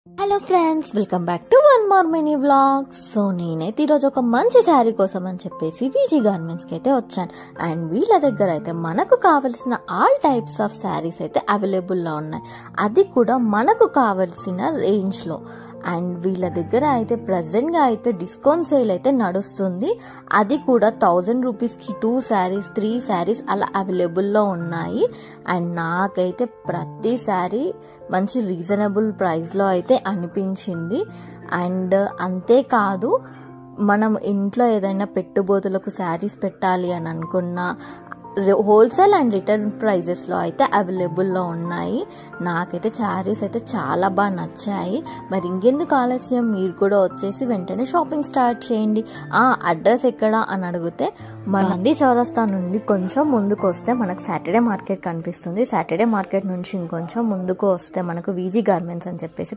Hello friends, welcome back to one more mini vlog. So నేనైతే ఈరోజు ఒక మంచి శారీ కోసం అని చెప్పేసి వీజీ గార్మెంట్స్కి అయితే వచ్చాను. అండ్ వీళ్ళ దగ్గర అయితే మనకు కావలసిన ఆల్ టైప్స్ ఆఫ్ శారీస్ అయితే అవైలబుల్లో ఉన్నాయి, అది కూడా మనకు కావలసిన రేంజ్లో. అండ్ వీళ్ళ దగ్గర అయితే ప్రజెంట్గా అయితే డిస్కౌంట్ సేల్ అయితే నడుస్తుంది, అది కూడా 1000 రూపీస్కి 2 శారీస్ 3 శారీస్ అలా అవైలబుల్లో ఉన్నాయి. అండ్ నాకైతే ప్రతి శారీ మంచి రీజనబుల్ ప్రైస్లో అయితే అనిపించింది. అండ్ అంతేకాదు, మనం ఇంట్లో ఏదైనా పెట్టుబడులకు శారీస్ పెట్టాలి అని అనుకున్నా హోల్సేల్ అండ్ రిటైల్ ప్రైజెస్లో అయితే అవైలబుల్లో ఉన్నాయి. నాకైతే శారీస్ అయితే చాలా బాగా నచ్చాయి. మరి ఇంకెందుకు ఆలస్యం, మీరు కూడా వచ్చేసి వెంటనే షాపింగ్ స్టార్ట్ చేయండి. అడ్రస్ ఎక్కడ అని అడిగితే గాంధీ చౌరస్తా నుండి కొంచెం ముందుకు వస్తే మనకు సాటర్డే మార్కెట్ కనిపిస్తుంది. సాటర్డే మార్కెట్ నుంచి ఇంకొంచెం ముందుకు వస్తే మనకు వీజీ గార్మెంట్స్ అని చెప్పేసి